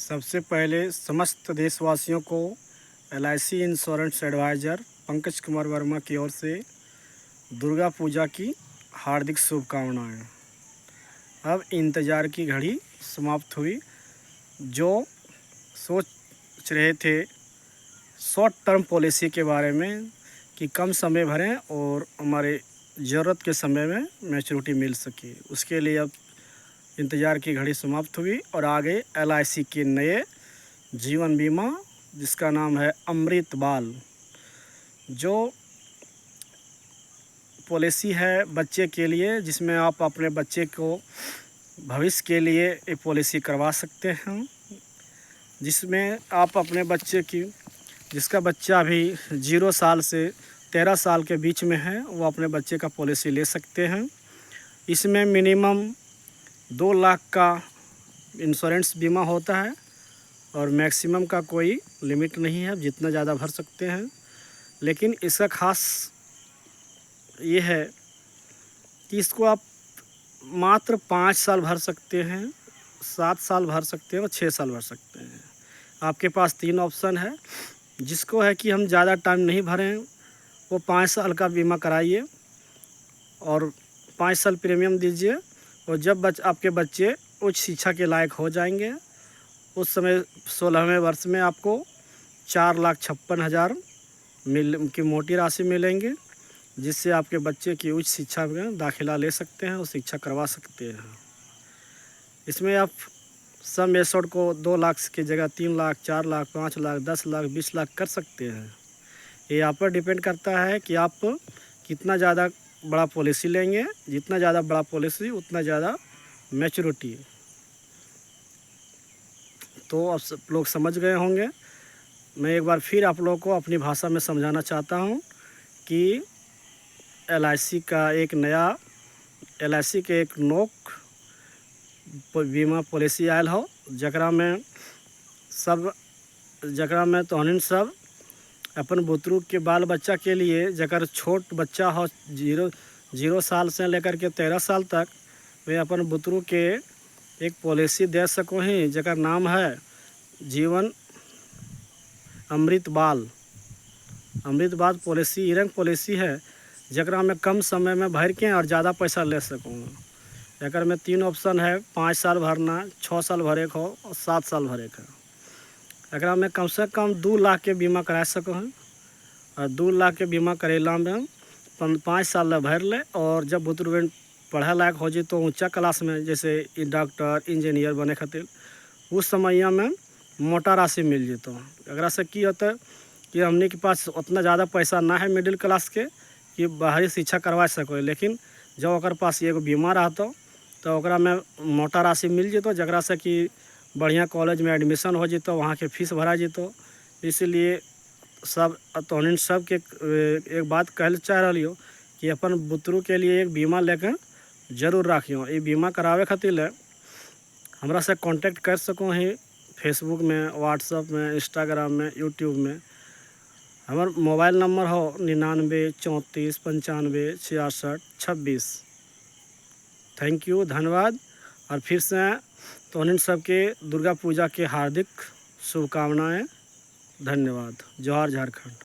सबसे पहले समस्त देशवासियों को LIC insurance advisor Pankaj Kumar Verma की ओर से दुर्गा पूजा की हार्दिक शुभकामनाएं। अब इंतज़ार की घड़ी समाप्त हुई। जो सोच रहे थे शॉर्ट टर्म पॉलिसी के बारे में कि कम समय भरें और हमारे ज़रूरत के समय में मैच्योरिटी मिल सके, उसके लिए अब इंतज़ार की घड़ी समाप्त हुई और आगे LIC के नए जीवन बीमा जिसका नाम है अमृत बाल, जो पॉलिसी है बच्चे के लिए, जिसमें आप अपने बच्चे को भविष्य के लिए एक पॉलिसी करवा सकते हैं, जिसमें आप अपने बच्चे की जिसका बच्चा अभी 0 साल से 13 साल के बीच में है वो अपने बच्चे का पॉलिसी ले सकते हैं। इसमें मिनिमम 2 लाख का इंश्योरेंस बीमा होता है और मैक्सिमम का कोई लिमिट नहीं है, जितना ज़्यादा भर सकते हैं। लेकिन इसका ख़ास ये है कि इसको आप मात्र 5 साल भर सकते हैं, 7 साल भर सकते हैं और 6 साल भर सकते हैं। आपके पास 3 ऑप्शन है। जिसको है कि हम ज़्यादा टाइम नहीं भरें वो 5 साल का बीमा कराइए और 5 साल प्रीमियम दीजिए, और जब आपके बच्चे उच्च शिक्षा के लायक हो जाएंगे उस समय 16वें वर्ष में आपको 4,56,000 की मोटी राशि मिलेंगे, जिससे आपके बच्चे की उच्च शिक्षा में दाखिला ले सकते हैं और शिक्षा करवा सकते हैं। इसमें आप सम एश्योर्ड को 2 लाख की जगह 3 लाख, 4 लाख, 5 लाख, 10 लाख, 20 लाख कर सकते हैं। ये आप पर डिपेंड करता है कि आप कितना ज़्यादा बड़ा पॉलिसी लेंगे। जितना ज़्यादा बड़ा पॉलिसी उतना ज़्यादा मैच्योरिटी। तो आप सब लोग समझ गए होंगे। मैं एक बार फिर आप लोगों को अपनी भाषा में समझाना चाहता हूँ कि LIC का एक नया LIC के एक नोक बीमा पॉलिसी आयल हो, जकरा में तोहनीन सब अपन बुतरू के बाल बच्चा के लिए, जकर छोट बच्चा हो 0 साल से लेकर के 13 साल तक, वे अपन बुतरू के एक पॉलिसी दे सको ही, जकर नाम है जीवन अमृत बाल पॉलिसी। रंग पॉलिसी है जकरा में कम समय में भर के और ज़्यादा पैसा ले सकूँगा। एकर में 3 ऑप्शन है, 5 साल भरना, 6 साल भरे को और 7 साल भरे का। एकरा में कम से कम 2 लाख के बीमा करा सको हैं, और 2 लाख के बीमा करेला में 5 साल भर ले, और जब बुतरू पढ़े लायक हो जाए तो ऊंचा क्लास में जैसे डॉक्टर इंजीनियर बने खातिर उस समय में मोटा राशि मिल जेतो। एकरा से की होता कि हमने के पास उतना ज़्यादा पैसा ना है मिडिल क्लास के कि बाहरी शिक्षा करवा सको, लेकिन जब ओकर पास एगो बीमा रहतो तो ओकरा में मोटा राशि मिल जेतो, जकरा से कि बढ़िया कॉलेज में एडमिशन हो जेतो, वहाँ के फीस भरा जेतो। इसलिए सब तोहनीन सब के एक बात कहल चाह रही हो कि अपन बुतरू के लिए एक बीमा लेकर जरूर रखियो। ये बीमा करावे खातिर हमरा से कांटेक्ट कर सको ही फेसबुक में, व्हाट्सएप में, इंस्टाग्राम में, यूट्यूब में। हमार मोबाइल नंबर हो 99 34 95 66 26। थैंक यू, धन्यवाद। और फिर से तोहनीन सबके दुर्गा पूजा के हार्दिक शुभकामनाएं। धन्यवाद। जोहार झारखंड।